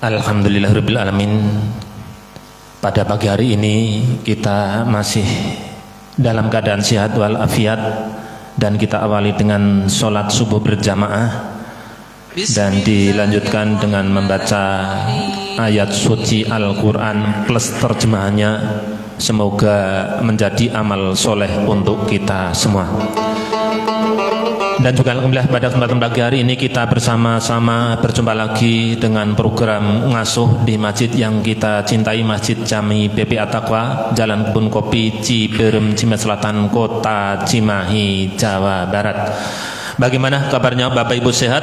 Alhamdulillahirabbil alamin. Pada pagi hari ini kita masih dalam keadaan sehat wal afiat, dan kita awali dengan sholat subuh berjamaah dan dilanjutkan dengan membaca ayat suci Al-Quran plus terjemahannya. Semoga menjadi amal soleh untuk kita semua. Dan juga alhamdulillah pada kesempatan pagi hari ini kita bersama-sama berjumpa lagi dengan program ngasuh di masjid yang kita cintai, Masjid Jami BP At-Taqwa, Jalan Kebun Kopi, Ciberem, Cimahi Selatan, Kota Cimahi, Jawa Barat. Bagaimana kabarnya Bapak Ibu, sehat?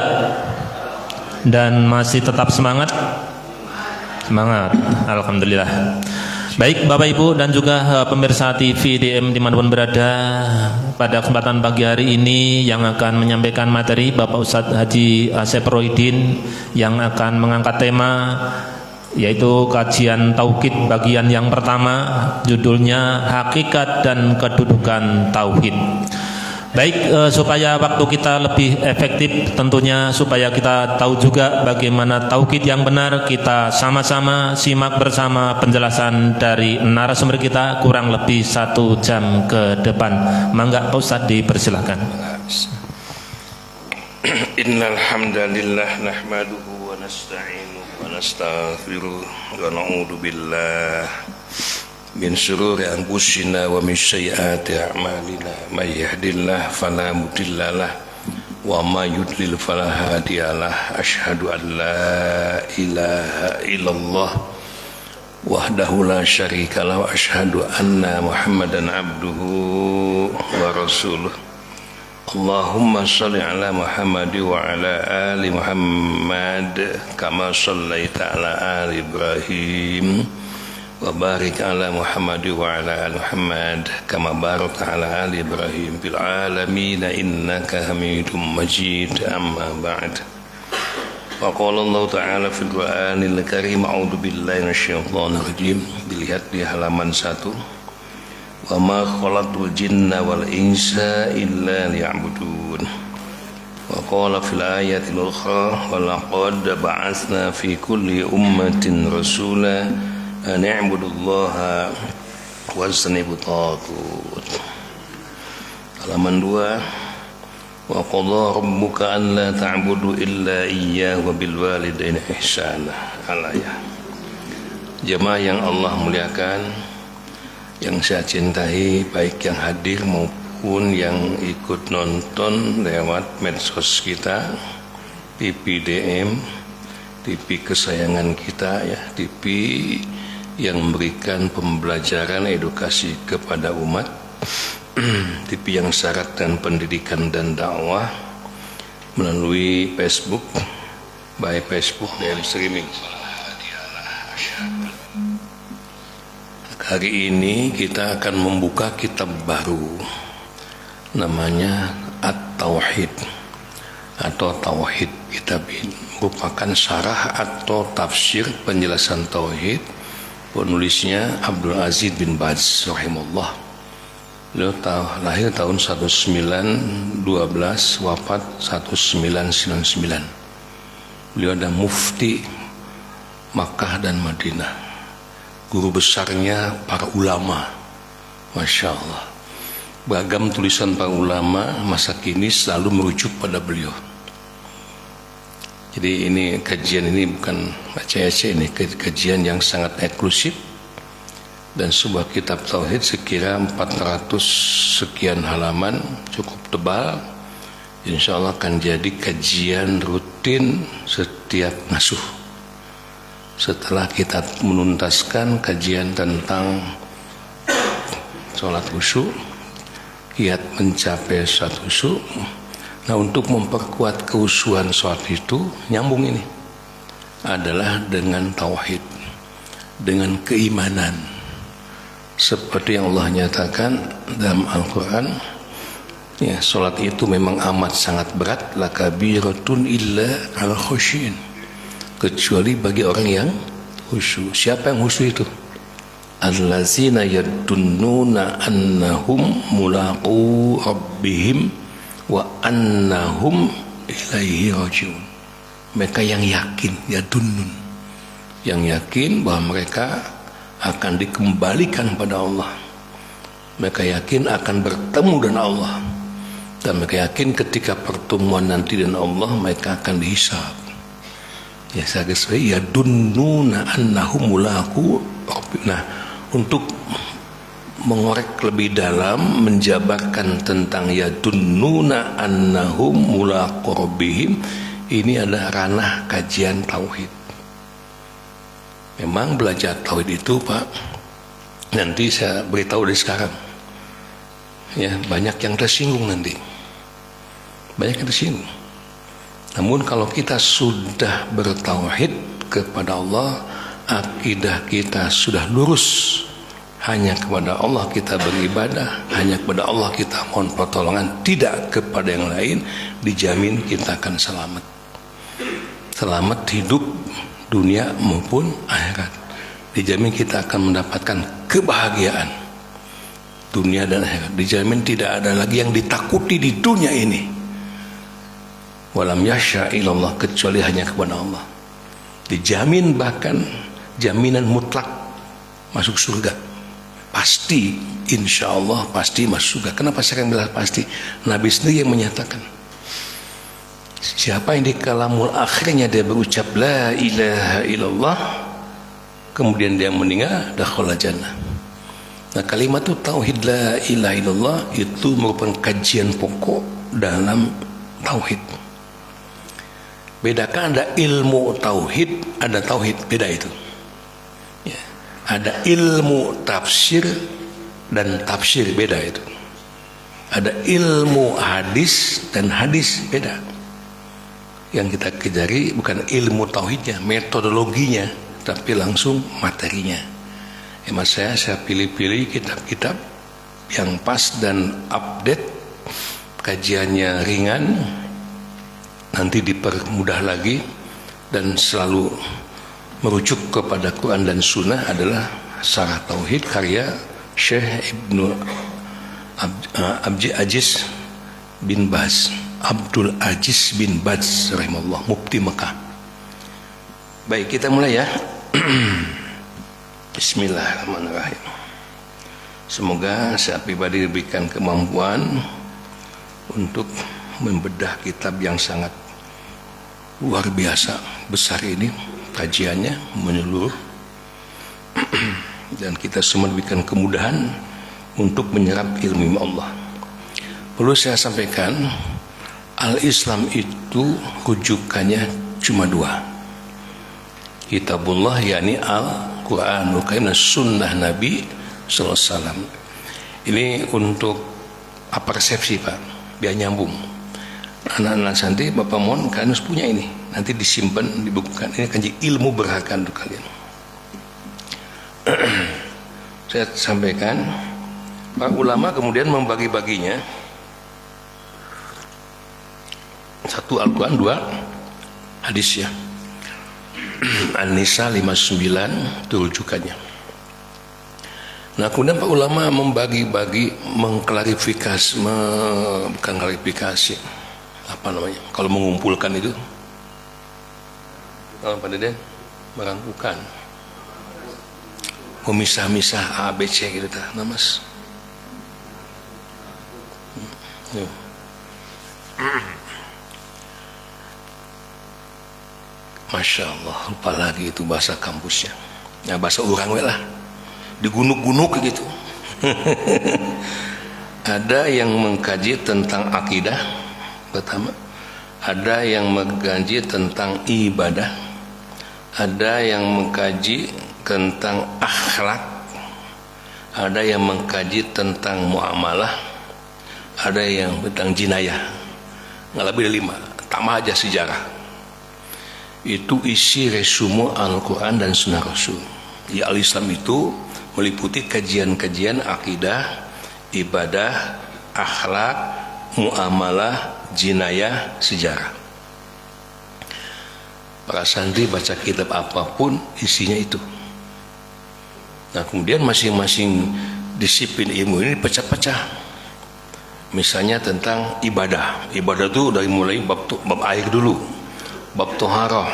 Dan masih tetap semangat? Semangat, alhamdulillah. Baik Bapak Ibu dan juga pemirsa TV DM dimanapun berada, pada kesempatan pagi hari ini yang akan menyampaikan materi Bapak Ustadz Haji Asep Rohidin, yang akan mengangkat tema yaitu kajian tauhid bagian yang pertama, judulnya Hakikat dan Kedudukan Tauhid. Baik, supaya waktu kita lebih efektif tentunya, supaya kita tahu juga bagaimana tauhid yang benar, kita sama-sama simak bersama penjelasan dari narasumber kita kurang lebih 1 jam ke depan. Mangga Pak Ustadz dipersilakan. Innal hamdalillah nahmaduhu wa nasta'inuhu wa nastaghfiruh wa na'udzu billah min syururi anfusina wa min sayyiati a'malina, may yahdihillahu fala mudhillalah wa may yudlil fala hadiyalah. Asyhadu an la ilaha illallah wahdahu la syarikalah wa asyhadu anna Muhammadan abduhu wa rasuluh. Allahumma shalli ala Muhammad wa ala ali Muhammad kama shallaita ala ali Ibrahim wa barik ala Muhammad wa ala ali Muhammad kama barakta ala ali Ibrahim fil alamin innaka Hamidum Majid. Amma ba'd. Wa qala Allah ta'ala fil Qur'anil Karim, a'udzu billahi minasyaitonir rajim. Dilihat di halaman 1. Wa ma khalaqtul jinna wal insa illa liya'budun. Wa qala fil ayatil ukhra wa laqad ba'atsna fi kulli ummatin rasula an i'budullaha wajtanibut taghut. Halaman 2. Wa qadha rabbuka an la ta'budu illa iyyahu wa bil walidaini ihsana. Al-ayah. Jemaah yang Allah muliakan, yang saya cintai, baik yang hadir maupun yang ikut nonton lewat medsos kita, TV DM, TV kesayangan kita ya, TV yang memberikan pembelajaran edukasi kepada umat, TV yang syarat dan pendidikan dan dakwah melalui Facebook, by Facebook dan streaming. Hari ini kita akan membuka kitab baru, namanya At-Tauhid atau Tauhid. Kitab ini merupakan syarah atau tafsir penjelasan tauhid. Penulisnya Abdul Aziz bin Baz rahimahullah. Beliau lahir tahun 1912, wafat 1999. Beliau adalah mufti Makkah dan Madinah, guru besarnya para ulama. Masya Allah, beragam tulisan para ulama masa kini selalu merujuk pada beliau. Jadi ini kajian ini bukan baca-baca, ini kajian yang sangat eksklusif, dan sebuah kitab tauhid sekira 400 sekian halaman, cukup tebal. Insya Allah akan jadi kajian rutin setiap ngasuh. Setelah kita menuntaskan kajian tentang sholat khusyuk, kiat mencapai sholat khusyuk. Nah, untuk memperkuat keusuhan sholat itu, nyambung ini adalah dengan tauhid, dengan keimanan, seperti yang Allah nyatakan dalam Al-Quran ya, sholat itu memang amat sangat berat, lakabiratun illa al khusyin, kecuali bagi orang yang khusyuk. Siapa yang khusyuk itu? Allazina yadunnuna annahum mulaqu rabbihim wa annahum ilaihi rajiun. Mereka yang yakin, ya dunnun, yang yakin bahwa mereka akan dikembalikan pada Allah. Mereka yakin akan bertemu dengan Allah, dan mereka yakin ketika pertemuan nanti dengan Allah mereka akan dihisab. Ya sesuai ya dunnuna annahum mulaqu. Nah, untuk mengorek lebih dalam, menjabarkan tentang ya dunnuna annahum mulaqu rabbihim, ini adalah ranah kajian tauhid. Memang belajar tauhid itu, Pak, nanti saya beritahu dari sekarang. Ya, banyak yang tersinggung nanti. Banyak yang tersinggung. Namun kalau kita sudah bertauhid kepada Allah, akidah kita sudah lurus, hanya kepada Allah kita beribadah, hanya kepada Allah kita mohon pertolongan, tidak kepada yang lain, dijamin kita akan selamat. Selamat hidup dunia maupun akhirat. Dijamin kita akan mendapatkan kebahagiaan dunia dan akhirat. Dijamin tidak ada lagi yang ditakuti di dunia ini. Walam yasha illallah, kecuali hanya kepada Allah. Dijamin, bahkan jaminan mutlak masuk surga. Pasti, insya Allah pasti masuk surga. Kenapa saya akan bilang pasti? Nabi sendiri yang menyatakan, siapa yang di kalamul akhirnya dia berucap la ilaha illallah, kemudian dia meninggal, dakhala jannah. Nah, kalimat itu tauhid la ilaha illallah itu merupakan kajian pokok dalam tauhid. Bedakan ada ilmu tauhid, ada tauhid, beda itu. Ya. Ada ilmu tafsir dan tafsir, beda itu. Ada ilmu hadis dan hadis, beda. Yang kita kejari bukan ilmu tauhidnya, metodologinya, tapi langsung materinya. Hemat saya pilih-pilih kitab-kitab yang pas dan update, kajiannya ringan, nanti dipermudah lagi, dan selalu merujuk kepada Quran dan Sunnah adalah Syarah Tauhid karya Syekh Ibnu Aziz bin Baz, Abdul Aziz bin Baz rahimahullah, mufti Mekah. Baik, kita mulai ya. Bismillahirrahmanirrahim. Semoga saya pribadi diberikan kemampuan untuk membedah kitab yang sangat luar biasa besar ini, kajiannya menyeluruh, dan kita semua diberikan kemudahan untuk menyerap ilmu Allah. Perlu saya sampaikan, al-Islam itu rujukannya cuma dua, kitabullah yakni Al-Quranul Karim dan sunnah Nabi sallallahu alaihi wasallam. Ini untuk apa, persepsi Pak, biar nyambung. Anak-anak santri, Bapak mohon kalian harus punya ini, nanti disimpan, dibukukan. Ini kan ilmu berharga untuk kalian. Saya sampaikan, para ulama kemudian membagi-baginya, satu Al-Quran, dua hadis ya. An-Nisa 59 itu rujukannya. Nah, kemudian para ulama membagi-bagi, mengklarifikasi, bukan klarifikasi, apa namanya, kalau mengumpulkan itu apa Deden? Merangkukan, memisah-misah A, B, C gitu ta, nah Mas. Masya Allah, lupa lagi itu bahasa kampusnya. Ya, bahasa orang we lah, digunuk-gunuk gitu. Ada yang mengkaji tentang akidah pertama, ada yang mengkaji tentang ibadah, ada yang mengkaji tentang akhlak, ada yang mengkaji tentang muamalah, ada yang tentang jinayah. Nggak lebih dari 5, tambah aja sejarah. Itu isi resume Al-Quran dan Sunnah Rasul. Ya, Al-Islam itu meliputi kajian-kajian akidah, ibadah, akhlak, muamalah, jinayah, sejarah. Para santri baca kitab apapun isinya itu. Nah, kemudian masing-masing disiplin ilmu ini pecah-pecah. Misalnya tentang ibadah. Ibadah itu dari mulai bab air dulu, bab toharah,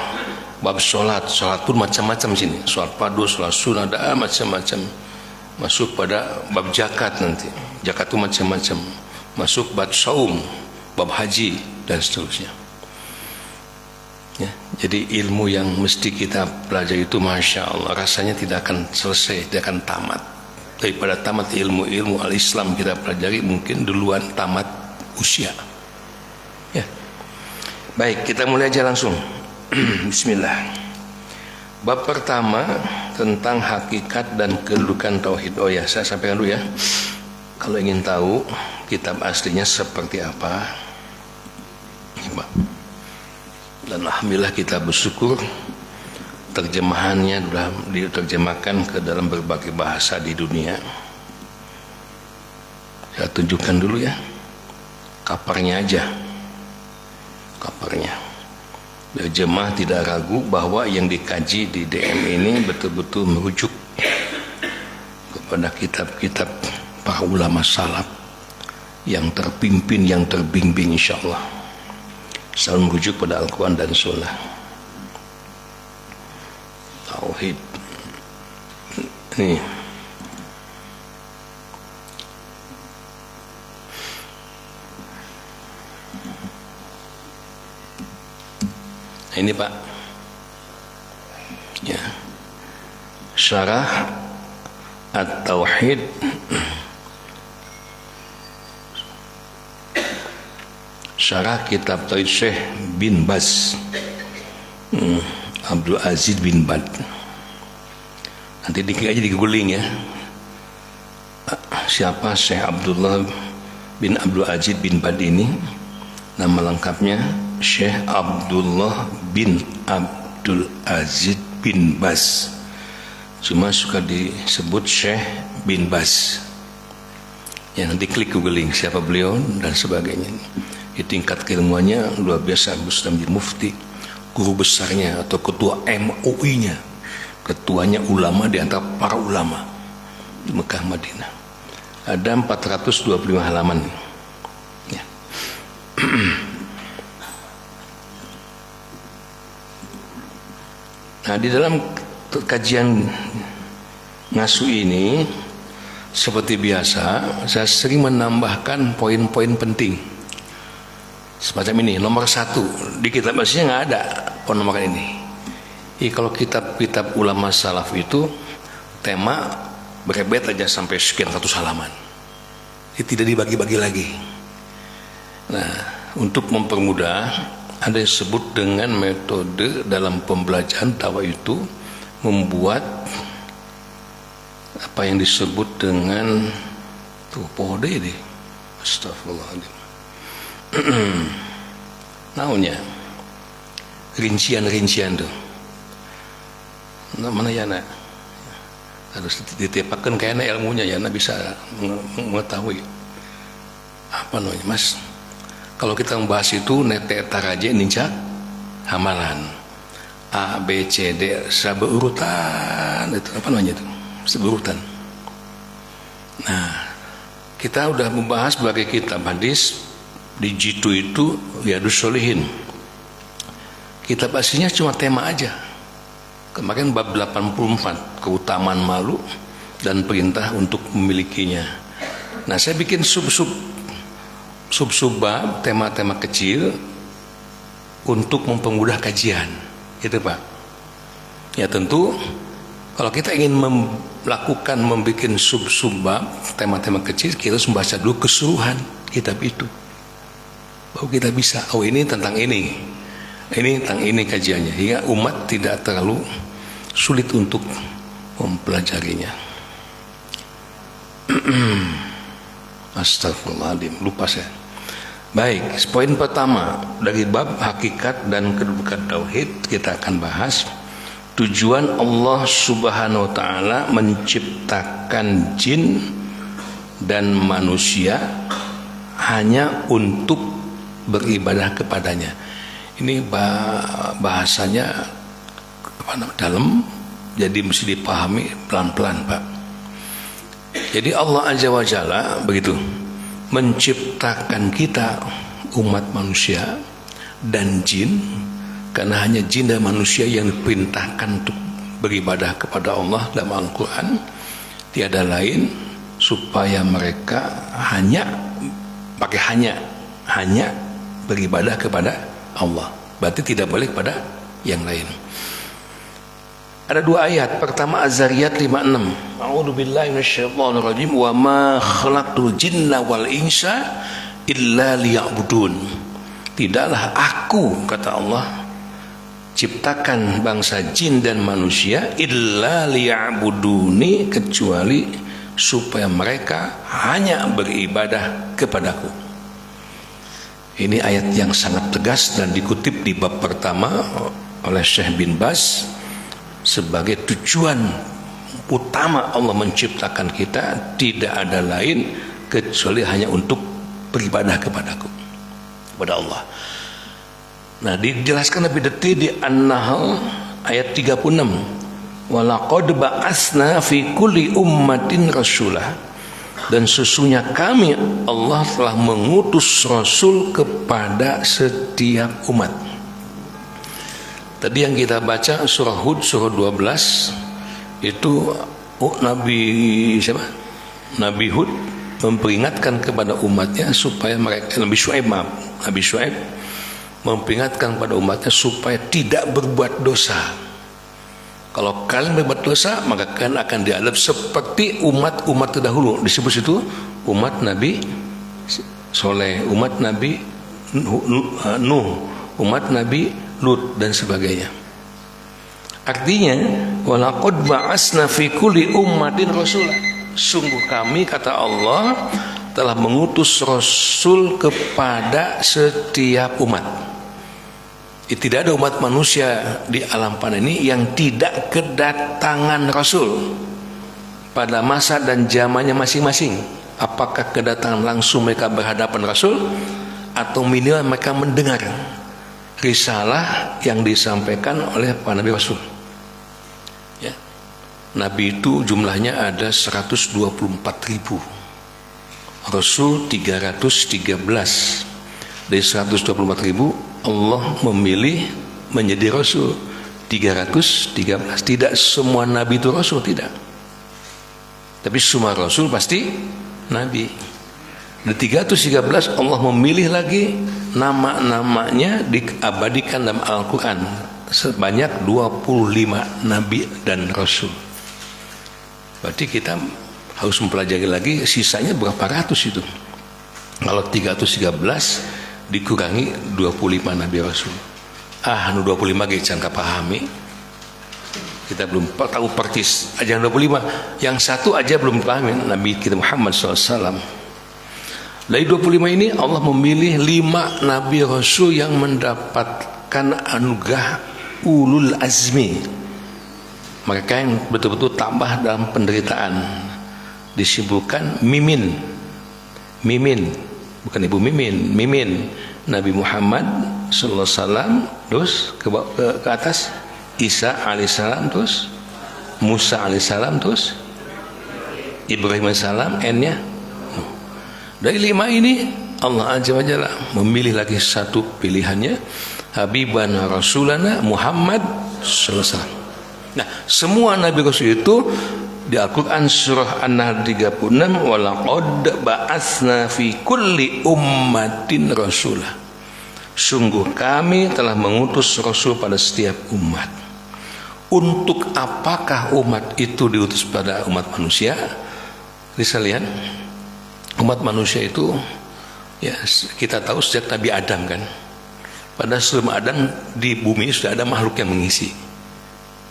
bab sholat pun macam-macam sini, sholat fardu, sholat sunnah, ada macam-macam. Masuk pada bab zakat nanti, zakat itu macam-macam. Masuk bab saum, bab haji dan seterusnya. Ya, jadi ilmu yang mesti kita pelajari itu Masya Allah rasanya tidak akan selesai, tidak akan tamat. Daripada tamat ilmu-ilmu al-Islam kita pelajari, mungkin duluan tamat usia. Ya. Baik, kita mulai aja langsung. Bismillah. Bab pertama tentang hakikat dan kedudukan tauhid. Oh ya, saya sampaikan dulu ya. Kalau ingin tahu kitab aslinya seperti apa, dan alhamdulillah kita bersyukur terjemahannya sudah diterjemahkan ke dalam berbagai bahasa di dunia. Saya tunjukkan dulu ya kaparnya aja, kaparnya. Biar jemaah tidak ragu bahwa yang dikaji di DM ini betul-betul merujuk kepada kitab-kitab para ulama salaf yang terpimpin, yang terbimbing insyaallah. Selalu merujuk pada Al-Quran dan Sunnah. Tauhid ini ini Pak ya, Syarah At-Tauhid Syarah kitab Tauhid Syekh bin Baz, Abdul Aziz bin Baz. Nanti diklik aja di googling ya, siapa Syekh Abdullah bin Abdul Aziz bin Baz ini. Nama lengkapnya Syekh Abdullah bin Abdul Aziz bin Baz, cuma suka disebut Syekh bin Baz ya. Nanti klik googling siapa beliau dan sebagainya. Di tingkat keilmuannya luar biasa. Sudah menjadi mufti, guru besarnya atau ketua MUI-nya, ketuanya ulama di antara para ulama di Mekah Madinah. Ada 425 halaman ya. Nah, di dalam kajian ngasuh ini seperti biasa saya sering menambahkan poin-poin penting semacam ini. Nomor 1 di kitab aslinya nggak ada penomoran ini. Kalau kitab-kitab ulama salaf itu tema berebet aja sampai sekian ratus halaman, tidak dibagi-bagi lagi. Nah, untuk mempermudah, ada yang disebut dengan metode dalam pembelajaran dakwah itu membuat apa yang disebut dengan pohode ini. Astagfirullahaladzim. Naunya rincian-rincian tuh. Nah, mana ya nak? Harus ditipakan kayaknya ilmunya ya, nak bisa mengetahui apa namanya Mas. Kalau kita membahas itu nete taraje ninja hamalan A B C D seberurutan, itu apa namanya itu? Seberurutan. Nah, kita udah membahas berbagai kitab hadis di jitu itu Riyadhus Shalihin. Kitab aslinya cuma tema aja. Kemarin bab 84 keutamaan malu dan perintah untuk memilikinya. Nah, saya bikin sub-sub bab, tema-tema kecil untuk mempermudah kajian. Itu Pak. Ya tentu kalau kita ingin melakukan membuat sub-sub bab, tema-tema kecil, kita harus membaca dulu keseluruhan kitab itu. Baru kita bisa, oh ini tentang ini tentang ini kajiannya, hingga umat tidak terlalu sulit untuk mempelajarinya. Astagfirullahaladzim, lupa saya. Baik, poin pertama dari bab hakikat dan kedudukan tauhid kita akan bahas tujuan Allah Subhanahu wa taala menciptakan jin dan manusia hanya untuk beribadah kepadanya. Ini bahasanya dalam, jadi mesti dipahami pelan-pelan Pak. Jadi Allah Azza wa Jalla begitu menciptakan kita umat manusia dan jin karena hanya jin dan manusia yang diperintahkan untuk beribadah kepada Allah dalam Al-Quran, tiada lain supaya mereka hanya beribadah kepada Allah. Berarti tidak boleh kepada yang lain. Ada dua ayat. Pertama Az-Zariyat 56. A'udzubillahi minasyaitonirrajim. Wa ma khalaqtul jinna wal insa illa liya'budun. Tidaklah aku, kata Allah, ciptakan bangsa jin dan manusia illa liya'buduni, kecuali supaya mereka hanya beribadah kepadaku. Ini ayat yang sangat tegas dan dikutip di bab pertama oleh Syekh bin Baz sebagai tujuan utama Allah menciptakan kita tidak ada lain kecuali hanya untuk beribadah kepada Allah. Nah, dijelaskan lebih detail di An-Nahl ayat 36. Walaqad ba'atsna fi kulli ummatin rasulah, dan sesungguhnya kami Allah telah mengutus rasul kepada setiap umat. Tadi yang kita baca surah Hud surah 12 itu Nabi siapa? Nabi Hud memperingatkan kepada umatnya supaya mereka, Nabi Syuaib memperingatkan kepada umatnya supaya tidak berbuat dosa. Kalau kalian berbuat dosa, maka kalian akan diadab seperti umat-umat terdahulu. Disebut situ umat Nabi Soleh, umat Nabi Nuh, umat Nabi Lut dan sebagainya. Artinya, walaqad ba'atsna fi kulli ummatin rasulah. Sungguh kami, kata Allah, telah mengutus rasul kepada setiap umat. Tidak ada umat manusia di alam pan ini yang tidak kedatangan rasul pada masa dan zamannya masing-masing. Apakah kedatangan langsung mereka berhadapan rasul, atau minimal mereka mendengar risalah yang disampaikan oleh para nabi rasul. Ya. Nabi itu jumlahnya ada 124.000, rasul 313. Dari 124.000 Allah memilih menjadi rasul 313. Tidak semua nabi itu rasul, tidak, tapi semua rasul pasti nabi. Dari 313 Allah memilih lagi nama-namanya diabadikan dalam Al-Quran sebanyak 25 nabi dan rasul. Berarti kita harus mempelajari lagi sisanya berapa ratus itu. Kalau 313 dikurangi 25 nabi rasul, 25 jangan pahami, kita belum tahu persis aja 25, yang satu aja belum pahami, Nabi kita Muhammad SAW. Dari 25 ini Allah memilih 5 nabi rasul yang mendapatkan anugerah ulul azmi, mereka yang betul-betul tambah dalam penderitaan. Disebutkan mimin, bukan ibu mimin, Nabi Muhammad sallallahu alaihi wasallam, terus ke atas Isa alaihissalam, terus Musa alaihissalam, terus Ibrahim alaihissalam, N-nya. Dari 5 ini Allah Azza wa Jalla memilih lagi satu pilihannya, Habibana Rasulana Muhammad sallallahu alaihi wasallam. Nah, semua nabi rasul itu di Al-Quran surah An-Nahl 36, walaqad ba'atsna fi kulli ummatin rasulah. Sungguh kami telah mengutus rasul pada setiap umat. Untuk apakah umat itu diutus pada umat manusia? Bisa lihat, umat manusia itu ya kita tahu sejak Nabi Adam kan. Pada sebelum Adam di bumi sudah ada makhluk yang mengisi.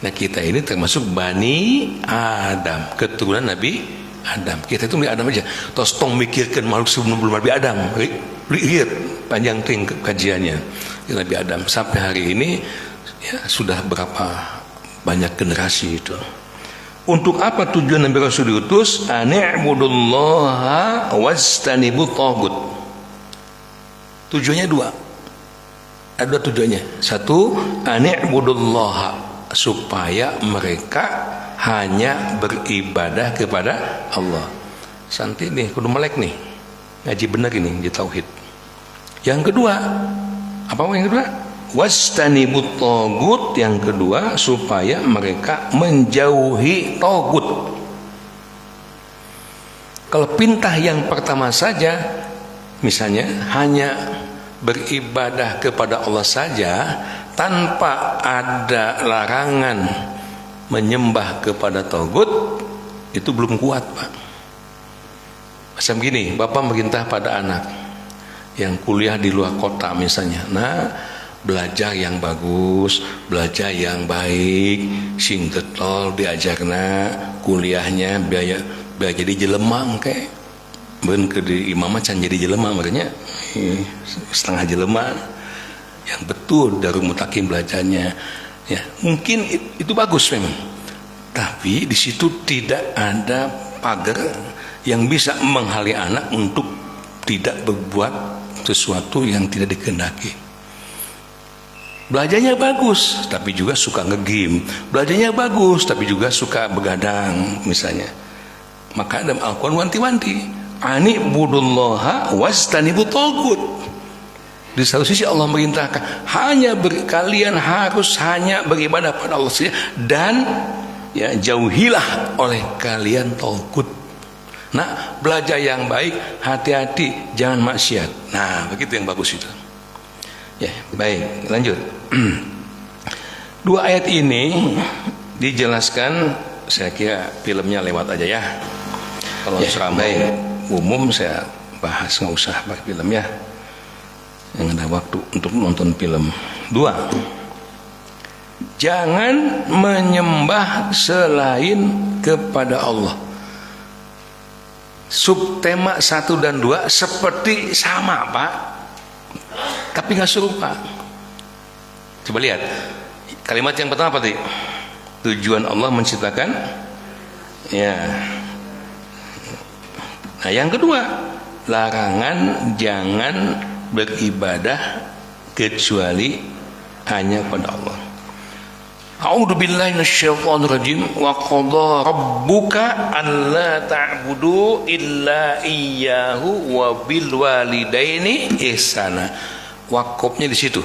Nah, kita ini termasuk Bani Adam, keturunan Nabi Adam. Kita itu Nabi Adam aja. Terus tong mikirkan makhluk sebelum Nabi Adam. Lihat panjang ting kajiannya Nabi Adam sampai hari ini ya, sudah berapa banyak generasi itu. Untuk apa tujuan Nabi Rasul diutus? Ani'budullaha wastanibut taghut. Tujuannya 2. Ada tujuannya. 1, ani'budullaha, supaya mereka hanya beribadah kepada Allah. Santai nih, kudu melek nih, ngaji benar ini di tauhid. Yang kedua, apa yang kedua? Wastanibut tagut, yang kedua supaya mereka menjauhi tagut. Kalau perintah yang pertama saja, misalnya hanya beribadah kepada Allah saja tanpa ada larangan menyembah kepada tagut, itu belum kuat, Pak. Macam gini, Bapak merintah pada anak yang kuliah di luar kota misalnya, nah belajar yang bagus, belajar yang baik, sing getol diajarna kuliahnya biaya jadi jelema engke. Ben ke di imam can jadi jelema merenya setengah jelema yang betul dari mutakin belajarnya. Ya, mungkin itu bagus memang. Tapi di situ tidak ada pagar yang bisa menghalangi anak untuk tidak berbuat sesuatu yang tidak dikehendaki. Belajarnya bagus, tapi juga suka nge-game. Belajarnya bagus, tapi juga suka begadang misalnya. Maka dalam Al-Quran wanti-wanti, ani budullaha wastanibut tagut. Di satu sisi Allah merintahkan kalian harus hanya beribadah pada Allah saja, dan ya jauhilah oleh kalian tagut. Nah, belajar yang baik, hati-hati jangan maksiat. Nah, begitu yang bagus itu. Ya, baik, lanjut. Dua ayat ini dijelaskan, saya kira filmnya lewat aja ya. Kalau ya, seramai umum saya bahas, nggak usah pakai film ya. Yang ada waktu untuk nonton film. 2. Jangan menyembah selain kepada Allah. Subtema 1 dan 2 seperti sama, Pak, tapi nggak serupa. Coba lihat kalimat yang pertama apa tadi? Tujuan Allah menciptakan, ya. Nah, yang kedua, larangan jangan beribadah kecuali hanya pada Allah. A'udzu billahi minasyaitonir rajim. Wa qadha rabbuka alla ta'budu illa iyyahu wa bil walidaini ihsana. Wakofnya di situ.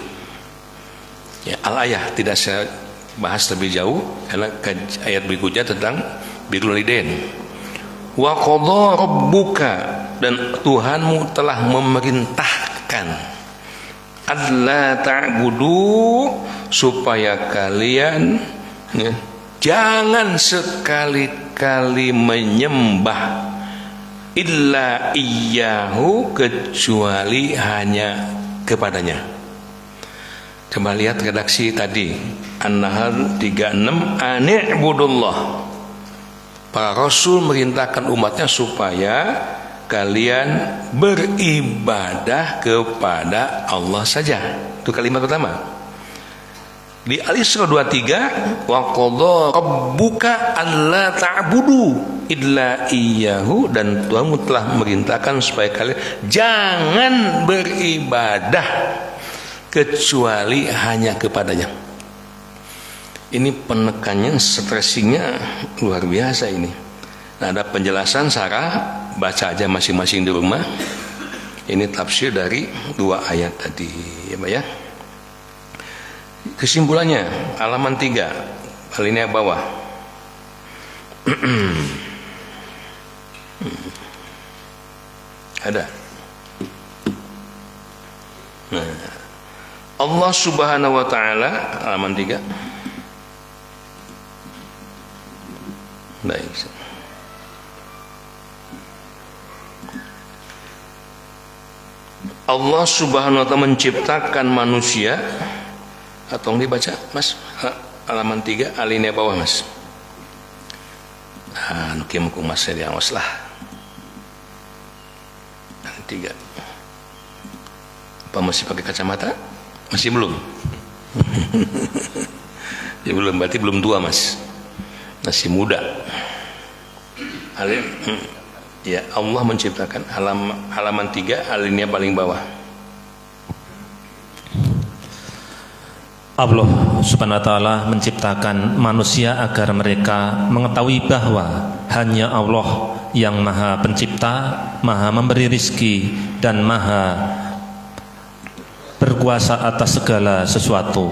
Ya, al-ayah tidak saya bahas lebih jauh karena ayat berikutnya tentang birrul walidain. Wa qadha rabbuka, dan Tuhanmu telah memerintahkan alla ta'budu, supaya kalian ya, jangan sekali-kali menyembah illa iyyahu, kecuali hanya kepadanya. Coba lihat redaksi tadi An-Nahl 36, ani'budullah. Para Rasul merintahkan umatnya supaya kalian beribadah kepada Allah saja. Itu kalimat pertama. Di Al-Isra 23, wa qadha rabbuka alla ta'budu illa iyyahu, dan Tuhanmu telah memerintahkan supaya kalian jangan beribadah kecuali hanya kepadanya. Ini penekannya, stressingnya luar biasa ini. Nah, ada penjelasan sarah, baca aja masing-masing di rumah. Ini tafsir dari 2 ayat tadi, ya Pak ya. Kesimpulannya halaman 3, alinea bawah. Ada. Nah, Allah Subhanahu wa taala, halaman 3. Baik. Allah Subhanahu wa taala menciptakan manusia, atau dibaca Mas, halaman 3 alinea bawah Mas. Ah, nukim ku Mas saya awas lah. 3. Apa masih pakai kacamata? Masih belum? Ya belum, berarti belum tua Mas. Masih muda. Ya, Allah menciptakan, halaman 3 alinea paling bawah. Allah Subhanahu wa taala menciptakan manusia agar mereka mengetahui bahwa hanya Allah yang Maha Pencipta, Maha memberi rizki, dan Maha berkuasa atas segala sesuatu.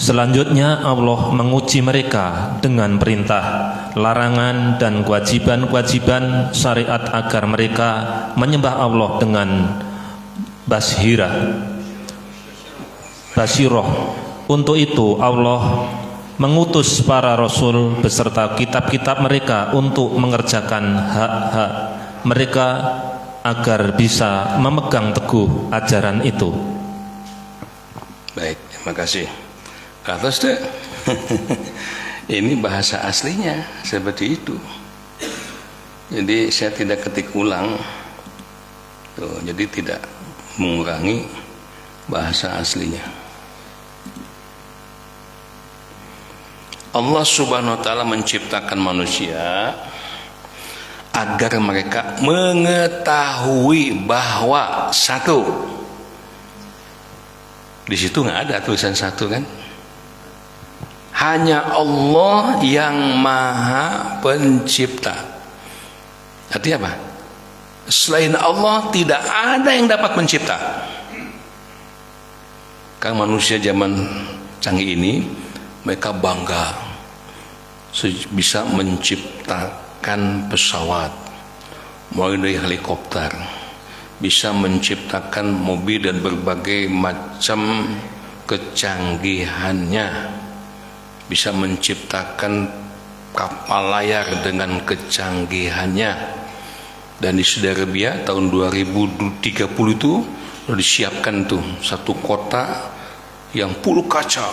Selanjutnya Allah menguji mereka dengan perintah, larangan dan kewajiban-kewajiban syariat agar mereka menyembah Allah dengan basiroh. Untuk itu Allah mengutus para rasul beserta kitab-kitab mereka untuk mengerjakan hak-hak mereka agar bisa memegang teguh ajaran itu. Baik, terima kasih. Atas deh. Ini bahasa aslinya seperti itu. Jadi saya tidak ketik ulang. Tuh, jadi tidak mengurangi bahasa aslinya. Allah Subhanahu wa taala menciptakan manusia agar mereka mengetahui bahwa satu. Di situ nggak ada tulisan satu kan? Hanya Allah yang Maha Pencipta. Artinya apa? Selain Allah tidak ada yang dapat mencipta. Karena manusia zaman canggih ini mereka bangga bisa menciptakan pesawat, mulai dari helikopter, bisa menciptakan mobil dan berbagai macam kecanggihannya, bisa menciptakan kapal layar dengan kecanggihannya. Dan di Saudi Arabia tahun 2030 itu sudah disiapkan tuh satu kota yang full kaca,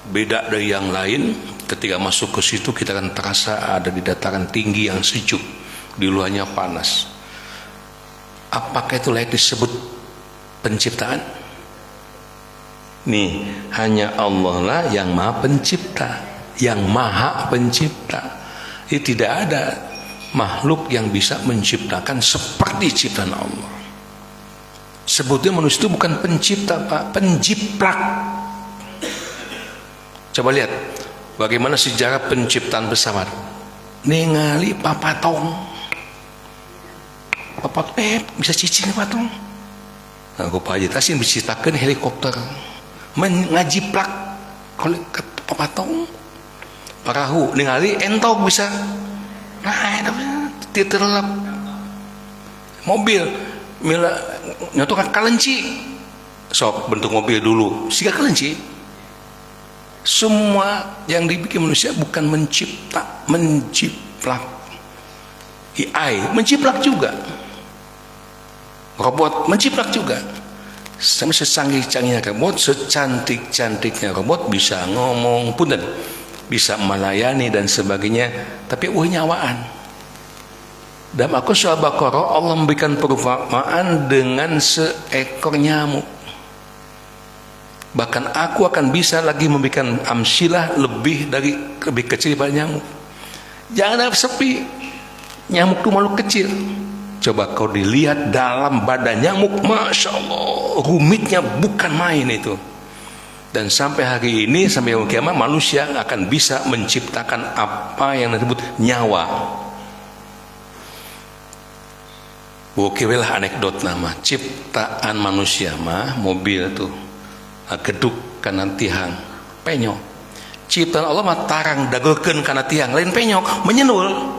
beda dari yang lain. Ketika masuk ke situ kita akan terasa ada di dataran tinggi yang sejuk, di luarnya panas. Apakah itu layak disebut penciptaan? Nih, hanya Allah lah yang Maha Pencipta, yang Maha Pencipta. Ini tidak ada makhluk yang bisa menciptakan seperti ciptaan Allah. Sebetulnya manusia itu bukan pencipta, Pak, penjiplak. Coba lihat bagaimana sejarah penciptaan pesawat. Ningali papatong. Bisa cicing patong. Nah, aku Pak Haji Tasin menciptakan helikopter, mengajiplak kalau papatong. Perahu ningali entog bisa. Nah, terlap. Mobil mila nyotokan kalenci. Sok bentuk mobil dulu, siga kalenci. Semua yang dibikin manusia bukan mencipta, menciplak. AI menciplak juga. Robot menciplak juga. Sampai secanggih-canggihnya robot, secantik-cantiknya robot, bisa ngomong punten, bisa melayani dan sebagainya, tapi nyawaan. Dalam Al-Qur'an Al-Baqarah Allah memberikan perumpamaan dengan seekor nyamuk. Bahkan aku akan bisa lagi memberikan amsilah lebih kecil daripada nyamuk. Jangan ada sepi. Nyamuk itu makhluk kecil. Coba kau dilihat dalam badan nyamuk, Masya Allah, rumitnya bukan main itu. Dan sampai hari ini, sampai yaumul kiamat, manusia akan bisa menciptakan apa yang disebut nyawa. Oke lah anekdot nama ciptaan manusia mah mobil tuh geduk kanan tiang penyok. Ciptaan Allah mah tarang dagokeun kana tiang lain penyok menyenul.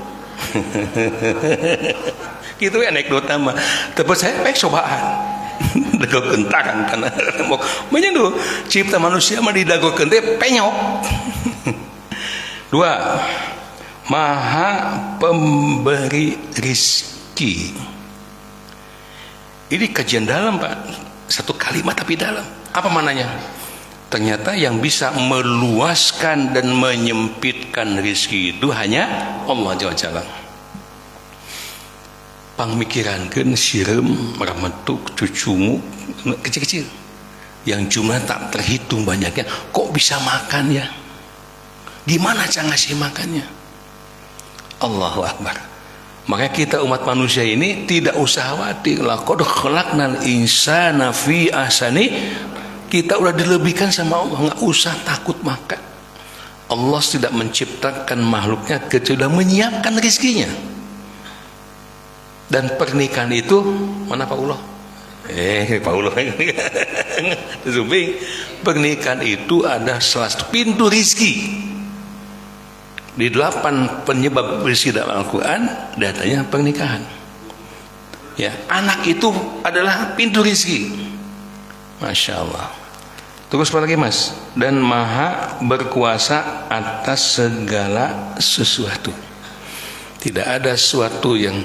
Gitu anekdot nama. Tapi saya pek cobaan. Dagokeun tarang kana menyenul. Cipta manusia mah didagokeun teh penyok. Dua, Maha Pemberi Rizki. Ini kajian dalam, Pak. Satu kalimat tapi dalam. Apa mananya? Ternyata yang bisa meluaskan dan menyempitkan rezeki itu hanya Allah Jalla. Pangmikirankeun sireum rametuk cucumu kecil-kecil yang jumlah tak terhitung banyaknya, kok bisa makan ya? Gimana cara ngasih makannya? Allahu Akbar. Makanya kita umat manusia ini tidak usah khawatir. Laqad khalaqnal insana fi ahsani. Kita udah dilebihkan sama Allah, nggak usah takut makan. Allah tidak menciptakan makhluknya kecuali menyiapkan rezekinya. Dan pernikahan itu mana Pak Allah? Paulo Zubing, pernikahan itu ada salah satu pintu rizki. Di 8 penyebab rizki dalam Al-Quran, datanya pernikahan. Ya, anak itu adalah pintu rizki. Masya Allah. Terus apa lagi Mas? Dan maha berkuasa atas segala sesuatu. Tidak ada sesuatu yang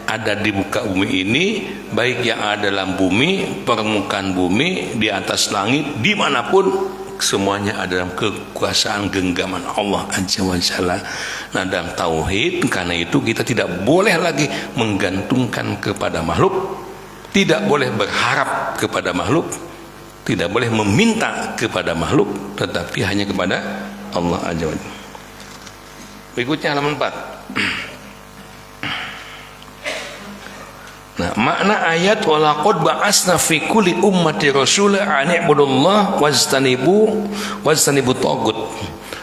ada di muka bumi ini, baik yang ada dalam bumi, permukaan bumi, di atas langit, dimanapun, semuanya ada dalam kekuasaan genggaman Allah Azza wa Jalla. Nah, dalam tauhid, karena itu kita tidak boleh lagi menggantungkan kepada makhluk, tidak boleh berharap kepada makhluk, tidak boleh meminta kepada makhluk, tetapi hanya kepada Allah Azza wa Jalla. Berikutnya halaman 4. Nah, makna ayat walaqad ba'asna fi kulli ummati rasula an i'budullah wajtanibu tagut.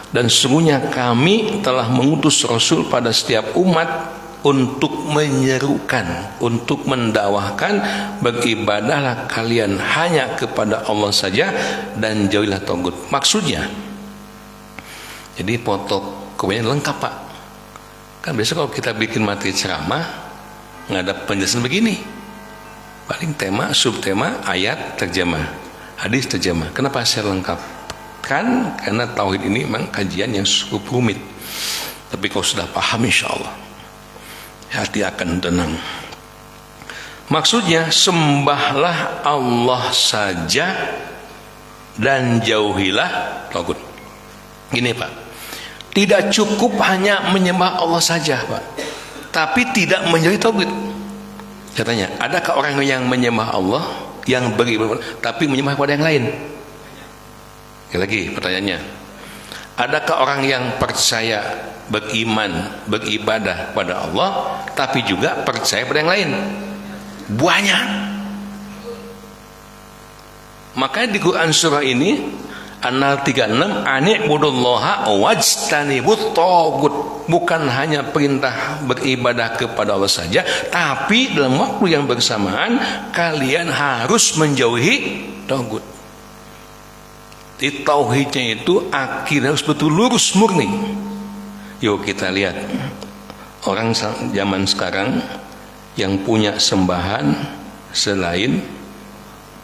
Dan sesungguhnya kami telah mengutus rasul pada setiap umat untuk menyerukan, untuk mendakwahkan, beribadahlah kalian hanya kepada Allah saja dan jauhilah tagut. Maksudnya, jadi foto kebanyakan lengkap Pak. Kan biasa kalau kita bikin materi ceramah nggak ada penjelasan begini, paling tema, subtema, ayat, terjemah, hadis, terjemah. Kenapa saya lengkapkan? Karena tauhid ini memang kajian yang cukup rumit, tapi kalau sudah paham insya Allah hati akan tenang. Maksudnya, sembahlah Allah saja dan jauhilah tagut. Gini Pak, tidak cukup hanya menyembah Allah saja Pak, tapi tidak menjauhi tauhid. Saya tanya, adakah orang yang menyembah Allah, yang beribadah, tapi menyembah kepada yang lain? Lagi pertanyaannya, adakah orang yang percaya, beriman, beribadah pada Allah, tapi juga percaya pada yang lain? Banyak. Makanya di Quran surah ini An-Nahl 36, ani'budullaha wajtanibut tagut. Bukan hanya perintah beribadah kepada Allah saja, tapi dalam waktu yang bersamaan kalian harus menjauhi tagut. Di tauhidnya itu akhirnya harus betul lurus murni. Yuk kita lihat orang zaman sekarang yang punya sembahan selain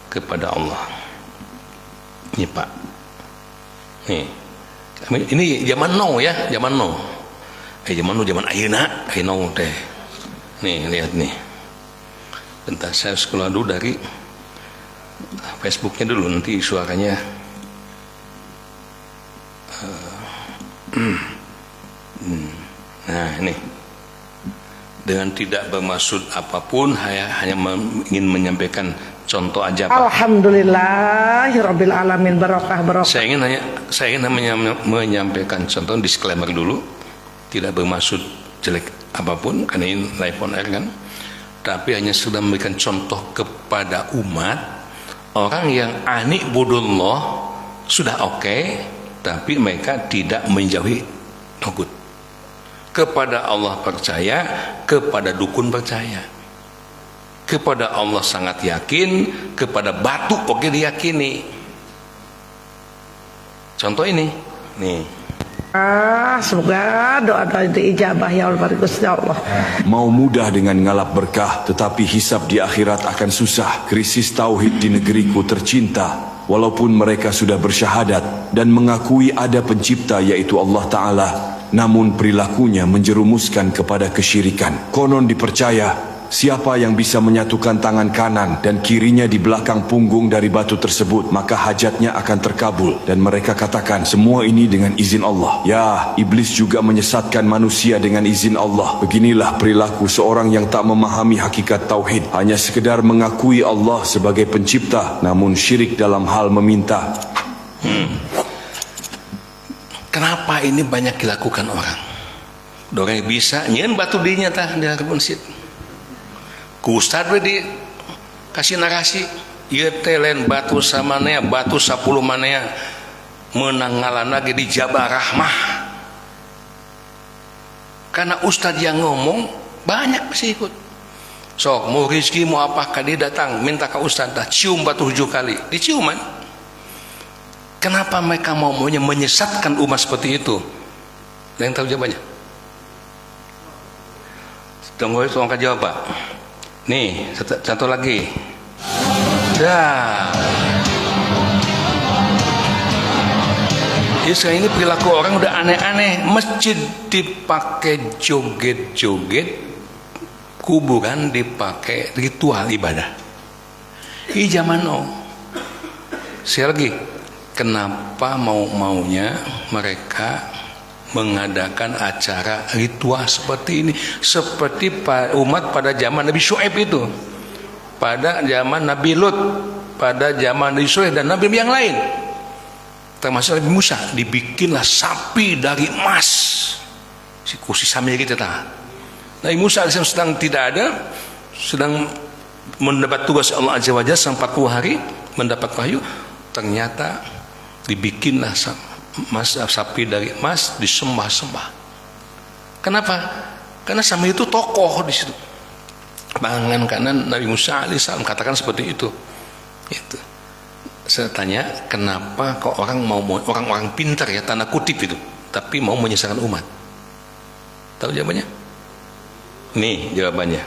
kepada Allah. Ini Pak, ini zaman now ya, zaman now. Zaman ayeuna, now teh. Nih lihat nih. Bentar saya scroll dulu dari Facebooknya dulu, nanti suaranya. Nah ini, dengan tidak bermaksud apapun, hanya ingin menyampaikan contoh aja Pak. Alhamdulillahirabbil alamin, barokah. Saya ingin menyampaikan contoh, disclaimer dulu, tidak bermaksud jelek apapun karena ini live on air kan, tapi hanya sudah memberikan contoh kepada umat orang yang ani'budullah sudah oke, tapi mereka tidak menjauhi tagut. Kepada Allah percaya, kepada dukun percaya, kepada Allah sangat yakin, kepada batu oke diyakini. Contoh ini nih, semoga doa-doa diijabah ya Allah. Mau mudah dengan ngalap berkah, tetapi hisab di akhirat akan susah. Krisis tauhid di negeriku tercinta, walaupun mereka sudah bersyahadat dan mengakui ada pencipta yaitu Allah Ta'ala, namun perilakunya menjerumuskan kepada kesyirikan. Konon dipercaya, siapa yang bisa menyatukan tangan kanan dan kirinya di belakang punggung dari batu tersebut, maka hajatnya akan terkabul. Dan mereka katakan semua ini dengan izin Allah. Ya, iblis juga menyesatkan manusia dengan izin Allah. Beginilah perilaku seorang yang tak memahami hakikat tauhid, hanya sekedar mengakui Allah sebagai pencipta, namun syirik dalam hal meminta. Kenapa ini banyak dilakukan orang? Orang yang bisa nyen batu dinya tah di harapan sit. Ku ustad we di kasih narasi, ieu teh lain batu samanea, batu 10 manea meunang ngalanna ge di Jabal Rahmah. Karena ustad yang ngomong banyak pasti ikut. Sok mau rezeki mau apakah dia datang minta ke ustaz dah cium batu 7 kali diciuman. Kenapa mereka maunya menyesatkan umat seperti itu? Ada yang tahu jawabannya? Tunggu jawab Pak. Nih satu lagi. Dah. Jadi sekarang ini perilaku orang udah aneh-aneh. Masjid dipakai joget-joget, kuburan dipakai ritual ibadah. Ini zaman now. Sekali lagi, kenapa maunya mereka mengadakan acara ritual seperti ini, seperti umat pada zaman Nabi Syuaib itu, pada zaman Nabi Lut, pada zaman Nabi Soleh dan Nabi yang lain, termasuk Nabi Musa. Dibikinlah sapi dari emas, si kursi samir kita tak. Nabi Musa sedang tidak ada, sedang mendapat tugas Allah Azza wa Jalla selama 40 hari mendapat wahyu, ternyata dibikinlah sapi dari emas disembah-sembah. Kenapa? Karena samir itu tokoh di situ. Tangan kanan Nabi Musa alaihissalam katakan seperti itu. Itu. Saya tanya, kenapa kok orang-orang pintar ya tanda kutip itu, tapi mau menyesatkan umat? Tahu jawabannya? Nih jawabannya.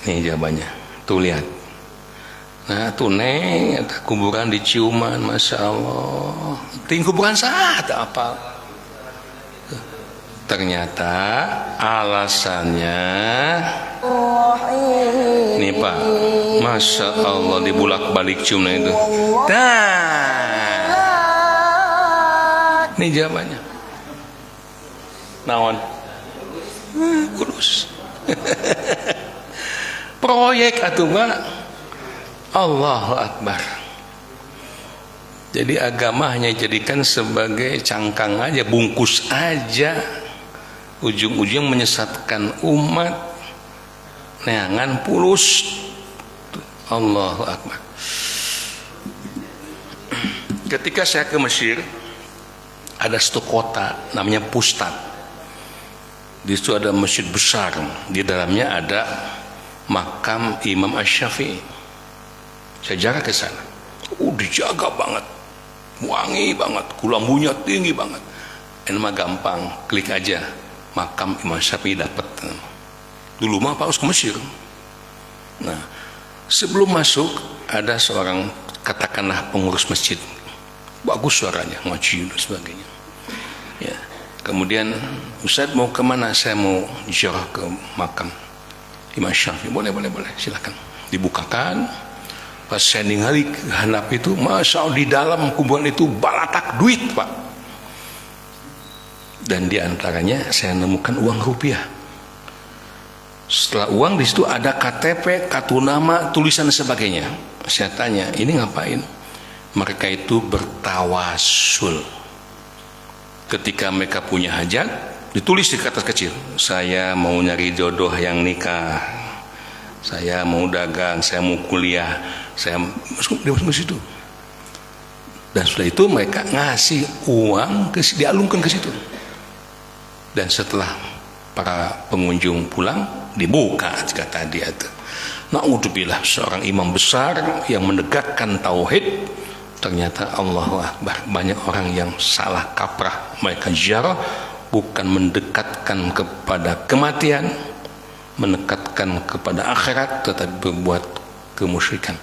Nih jawabannya. Tuh lihat. Nah tuh neng, kuburan diciuman, masya Allah. Ting kuburan saat apa? Ternyata alasannya, nih Pak, masya Allah dibulak-balik ciumnya itu. Nih jawabannya. Naon? Kurus. Proyek atuh Pak. Allahu Akbar. Jadi agama hanya jadikan sebagai cangkang aja, bungkus aja, ujung-ujung menyesatkan umat, neangan pulus. Allahu Akbar. Ketika saya ke Mesir, ada satu kota namanya Fustat. Di situ ada masjid besar, di dalamnya ada makam Imam Asy-Syafi'i. Saya jaga ke sana. Dijaga banget, wangi banget, kulambunya tinggi banget. Ini mah gampang, klik aja makam Imam Syafi'i dapat. Dulu mah Pak harus ke Mesir. Nah, sebelum masuk ada seorang katakanlah pengurus masjid, bagus suaranya, ngaji dan sebagainya. Ya, kemudian Ustaz mau kemana? Saya mau ziarah ke makam Imam Syafi'i. Boleh, silakan. Dibukakan. Pas saya ningali handap itu, masya Allah di dalam kuburan itu balatak duit Pak. Dan diantaranya saya nemukan uang rupiah. Setelah uang di situ ada KTP, kartu nama, tulisan dan sebagainya. Saya tanya, ini ngapain? Mereka itu bertawasul. Ketika mereka punya hajat, ditulis di kertas kecil. Saya mau nyari jodoh yang nikah. Saya mau dagang, saya mau kuliah, saya masuk ke situ. Dan setelah itu mereka ngasih uang dialungkan ke situ. Dan setelah para pengunjung pulang, dibuka jika tadi ada. Na'udzubillah, seorang imam besar yang menegakkan tauhid, ternyata Allahu Akbar, banyak orang yang salah kaprah. Mereka ziarah bukan mendekatkan kepada kematian, mendekatkan kepada akhirat, tetapi berbuat kemusyrikan.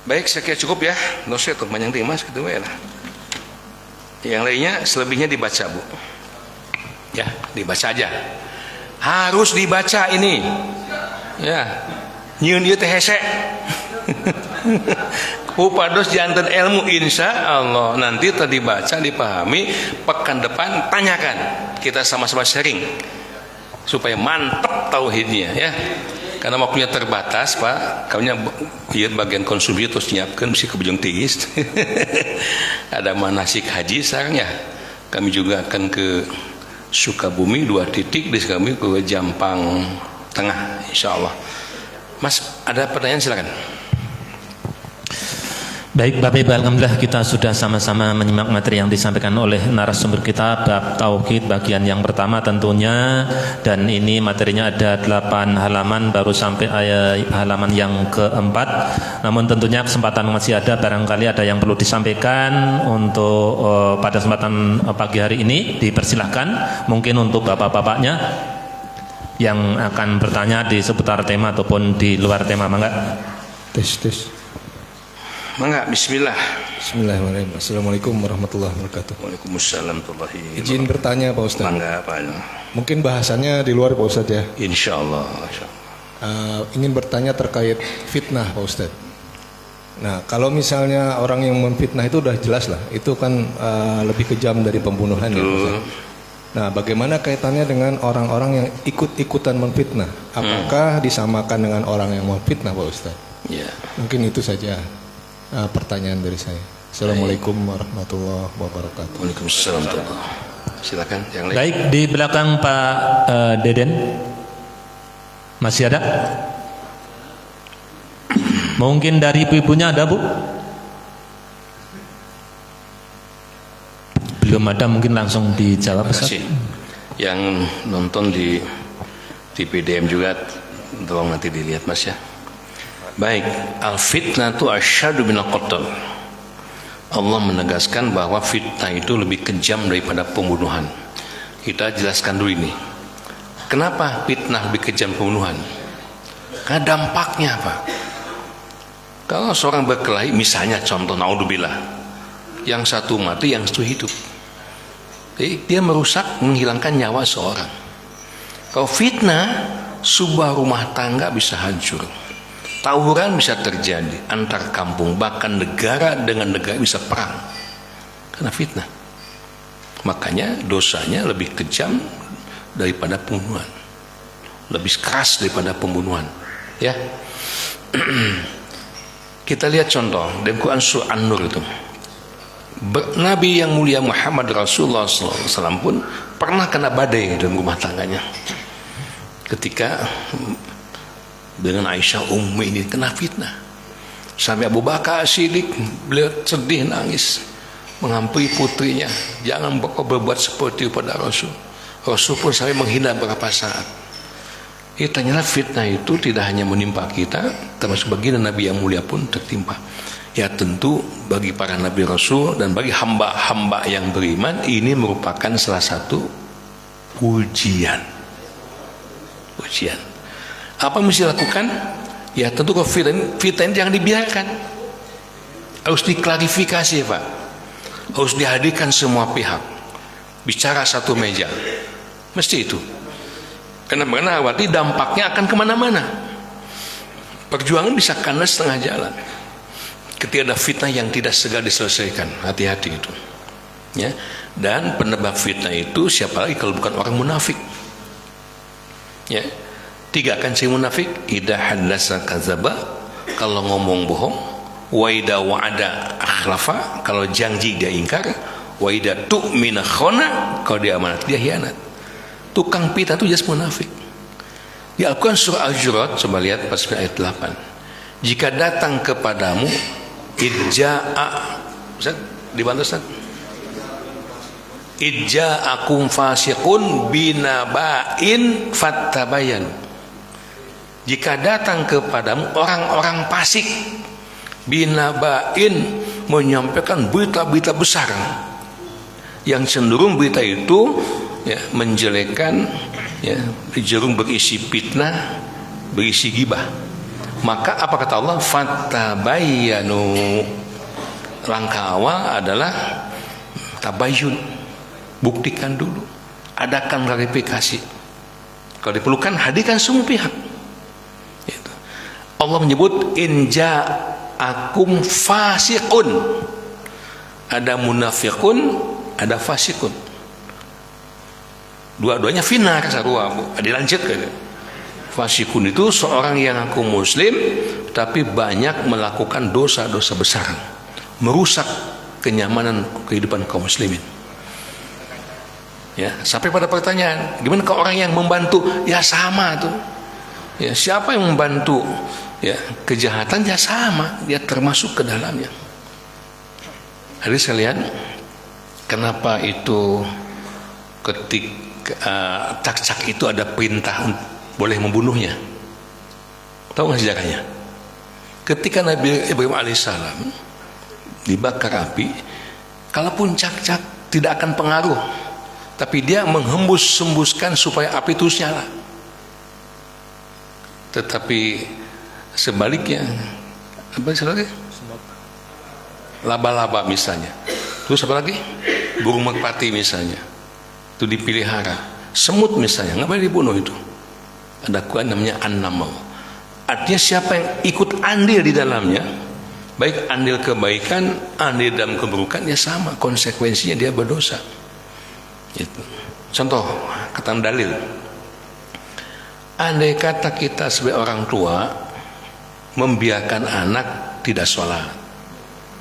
Baik, saya kira cukup ya. Dosa itu panjang dimas gitu ya. Yang lainnya selebihnya dibaca Bu. Ya, dibaca aja. Harus dibaca ini. Ya. Nyieun ieu teh hese. Upados janten ilmu insya Allah nanti tadi dibaca dipahami, pekan depan tanyakan, kita sama-sama sharing supaya mantap tauhidnya ya. Karena waktunya terbatas Pak, kayaknya lihat bagian konsumsi terus nyiapkan mesti ke Bojong Tingis. Ada manasik haji sekarang ya. Kami juga akan ke Sukabumi 2 titik, di kami ke Jampang Tengah insya Allah. Mas, ada pertanyaan silakan. Baik Bapak Ibu, alhamdulillah kita sudah sama-sama menyimak materi yang disampaikan oleh narasumber kita bab tauhid bagian yang pertama tentunya, dan ini materinya ada 8 halaman baru sampai halaman yang keempat. Namun tentunya kesempatan masih ada, barangkali ada yang perlu disampaikan untuk pada kesempatan pagi hari ini, dipersilahkan mungkin untuk bapak-bapaknya yang akan bertanya di seputar tema ataupun di luar tema. Mangga. Tes. Mangga, bismillah. Bismillahirrahmanirrahim. Assalamualaikum warahmatullahi wabarakatuh. Waalaikumsalam warahmatullahi wabarakatuh. Izin bertanya Pak Ustadz. Mangga, Pak. Mungkin bahasannya di luar Pak Ustadz ya. Insyaallah. Ingin bertanya terkait fitnah Pak Ustadz. Nah, kalau misalnya orang yang memfitnah itu udah jelas lah, itu kan lebih kejam dari pembunuhan ya Pak Ustadz. Nah, bagaimana kaitannya dengan orang-orang yang ikut-ikutan memfitnah? Apakah disamakan dengan orang yang memfitnah Pak Ustadz? Ya. Mungkin itu saja pertanyaan dari saya. Assalamualaikum warahmatullahi wabarakatuh. Waalaikumsalam warahmatullahi wabarakatuh. Silakan yang lain. Baik, di belakang Pak Deden masih ada? Mungkin dari ibu-ibunya ada, Bu? Belum ada, mungkin langsung dijawab. Terima kasih. Yang nonton di PDM juga tolong nanti dilihat Mas ya. Baik, al-fitnah itu asyadu minal qatl. Allah menegaskan bahwa fitnah itu lebih kejam daripada pembunuhan. Kita jelaskan dulu ini. Kenapa fitnah lebih kejam pembunuhan? Karena dampaknya apa? Kalau seorang berkelahi, misalnya contoh naudzubillah, yang satu mati, yang satu hidup. Jadi dia merusak, menghilangkan nyawa seorang. Kalau fitnah, sebuah rumah tangga bisa hancur. Tawuran bisa terjadi antar kampung, bahkan negara dengan negara bisa perang karena fitnah. Makanya dosanya lebih kejam daripada pembunuhan, lebih keras daripada pembunuhan. Ya, kita lihat contoh dalam Quran surah An-Nur itu. Nabi yang mulia Muhammad Rasulullah SAW pun pernah kena badai dalam rumah tangganya. Ketika dengan Aisyah Ummi ini kena fitnah, sampai Abu Bakar Siddiq beliau sedih nangis menghampiri putrinya, jangan kau berbuat seperti pada Rasul. Rasul pun sampai menghina beberapa saat. Ternyata fitnah itu tidak hanya menimpa kita, termasuk baginda Nabi yang mulia pun tertimpa. Ya tentu bagi para Nabi Rasul dan bagi hamba-hamba yang beriman, ini merupakan salah satu ujian. Apa yang mesti lakukan? Ya tentu kalau fitnah jangan dibiarkan, harus diklarifikasi Pak, harus dihadirkan semua pihak, bicara satu meja, mesti itu. Karena berarti dampaknya akan kemana-mana. Perjuangan bisa kandas setengah jalan ketika ada fitnah yang tidak segera diselesaikan. Hati-hati itu ya. Dan penyebab fitnah itu siapa lagi kalau bukan orang munafik ya. 3 kan si munafik, idza haddasa kadzaba, kalau ngomong bohong, wa idza wa'ada akhlafa, kalau janji dia ingkar, wa idza tu'mina khana, kalau dia amanat dia khianat. Tukang fitnah itu jelas munafik. Di Al-Quran surah Al-Jurat, coba lihat pas ayat 8. Jika datang kepadamu idja'a, Ustaz, dibantu Ustaz. Idja'akum fasiqun binaba'in fattabayanu. Jika datang kepadamu orang-orang fasik binaba'in, menyampaikan berita-berita besar yang cenderung berita itu ya, menjelekkan ya, cenderung berisi fitnah, berisi gibah, maka apa kata Allah? Fattabayanu. Langkah awal adalah tabayyun, buktikan dulu, adakan klarifikasi. Kalau diperlukan hadirkan semua pihak. Allah menyebut inja'akum fasiqun, ada munafiqun, ada fasikun, dua-duanya finar sarua, dilanjutkan. Fasikun itu seorang yang ngaku muslim tapi banyak melakukan dosa-dosa besar, merusak kenyamanan kehidupan kaum muslimin. Ya, sampai pada pertanyaan, gimana kalau orang yang membantu? Ya sama tuh. Ya, siapa yang membantu ya kejahatan, ya sama, dia termasuk ke dalamnya. Hadirin sekalian, kenapa itu ketika cak-cak itu ada perintah boleh membunuhnya? Tahu nggak sejarahnya? Ketika Nabi Ibrahim alaihissalam dibakar api, kalaupun cak-cak tidak akan pengaruh, tapi dia menghembus-hembuskan supaya api terus nyala. Tetapi sebaliknya, apa lagi? Laba-laba misalnya, terus apa lagi? Burung merpati misalnya, itu dipelihara. Semut misalnya, nggak boleh dibunuh itu. Ada Quran namanya an-namau. Artinya siapa yang ikut andil di dalamnya, baik andil kebaikan, andil dalam keburukan, ya sama konsekuensinya, dia berdosa. Itu. Contoh, kata dalil. Andai kata kita sebagai orang tua membiarkan anak tidak sholat,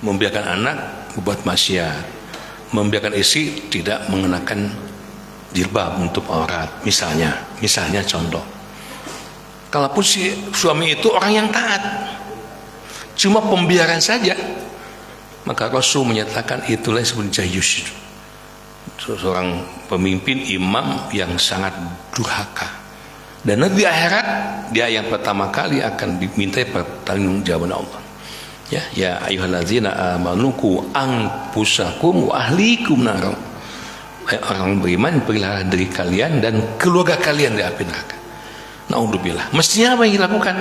membiarkan anak berbuat maksiat, membiarkan istri tidak mengenakan jilbab untuk aurat, misalnya contoh. Kalaupun si suami itu orang yang taat, cuma pembiaran saja, maka Rasul menyatakan itulah yang disebut jayus, seorang pemimpin imam yang sangat durhaka. Dan nanti di akhirat dia yang pertama kali akan diminta pertanggungjawaban Allah. Ya ayyuhallazina amanu qu anfusakum wa ahlikum nar. Orang beriman, pelihara diri kalian dan keluarga kalian dari api neraka. Naudzubillah. Mestinya apa yang dilakukan?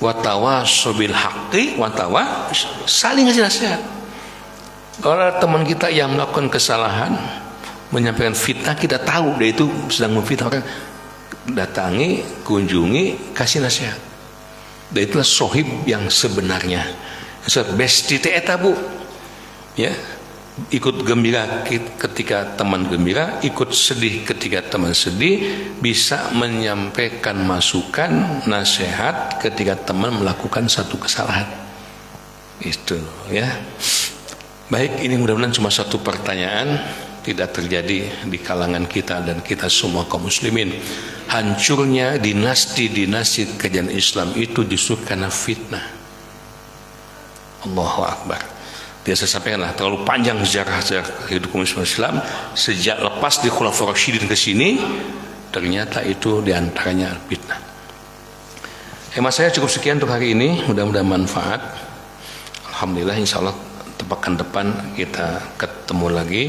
Watawasaw bil haqqi saling ngasih nasihat. Kalau teman kita yang melakukan kesalahan, menyampaikan fitnah, kita tahu dia itu sedang memfitnah orang, datangi, kunjungi, kasih nasihat. Dan itulah sohib yang sebenarnya. Besti eta bu, ya, ikut gembira ketika teman gembira, ikut sedih ketika teman sedih, bisa menyampaikan masukan, nasihat ketika teman melakukan satu kesalahan. Itu, ya. Baik, ini mudah-mudahan cuma satu pertanyaan, tidak terjadi di kalangan kita dan kita semua kaum muslimin. Hancurnya dinasti kerajaan Islam itu justru karena fitnah. Allahu Akbar. Biasa sampaikanlah, terlalu panjang sejarah kehidupan Islam sejak lepas di Khulafaur Rasyidin ke sini, ternyata itu diantaranya fitnah. Hemat saya cukup sekian untuk hari ini, mudah-mudahan manfaat. Alhamdulillah, insya Allah pekan depan kita ketemu lagi.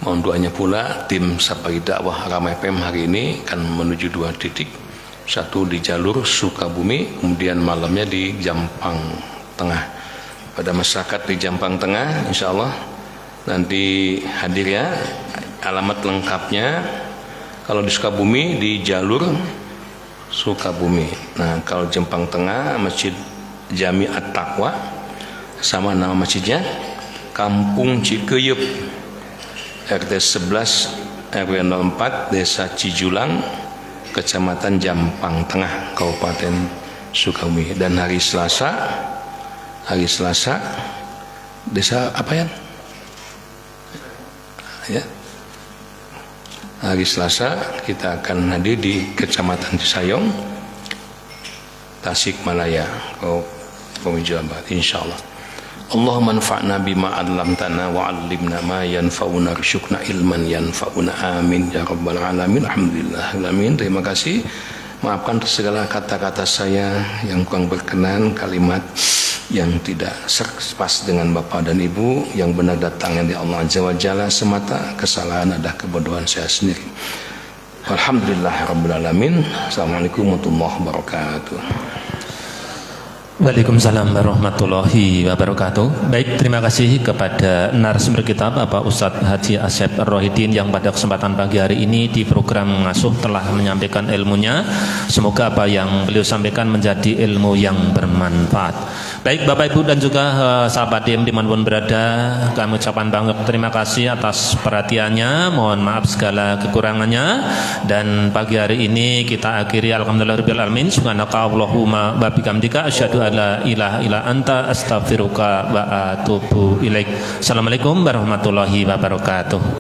Mohon doanya pula tim Sapagi Dakwah Ramai FM hari ini akan menuju 2 titik. Satu di jalur Sukabumi, kemudian malamnya di Jampang Tengah. Pada masyarakat di Jampang Tengah, insya Allah nanti hadir ya. Alamat lengkapnya kalau di Sukabumi di jalur Sukabumi. Nah, kalau Jampang Tengah Masjid Jami At-Taqwa, sama nama masjidnya Kampung Cikeyup, RT 11 RW 04 Desa Cijulang, Kecamatan Jampang Tengah, Kabupaten Sukabumi. Dan hari Selasa desa apa ya? Hari Selasa kita akan hadir di Kecamatan Cisayong, Tasikmalaya, Kabupaten Jawa Barat, insyaallah. Allahumma anfa'na bima 'allamtana wa 'allimna ma yanfa'una warzuqna ilman yanfa'una, amin ya rabbal alamin. Alhamdulillah alamin. Terima kasih. Maafkan segala kata-kata saya yang kurang berkenan, kalimat yang tidak pas dengan Bapak dan Ibu, yang benar datangnya dari Allah Azza wa Jalla semata, kesalahan adalah kebodohan saya sendiri. Alhamdulillah rabbil alamin. Assalamualaikum warahmatullahi wabarakatuh. Waalaikumsalam warahmatullahi wabarakatuh. Baik, terima kasih kepada narasumber kita Bapak Ustadz Haji Asep Rohidin yang pada kesempatan pagi hari ini di program Ngasuh telah menyampaikan ilmunya. Semoga apa yang beliau sampaikan menjadi ilmu yang bermanfaat. Baik Bapak Ibu dan juga sahabat DIM dimanapun berada, kami ucapkan banget terima kasih atas perhatiannya. Mohon maaf segala kekurangannya. Dan pagi hari ini kita akhiri alhamdulillahirabbil alamin. Subhanaka Allahumma wa bihamdika asyhadu la ilaha illa anta astaghfiruka wa atubu ilaik. Assalamualaikum warahmatullahi wabarakatuh.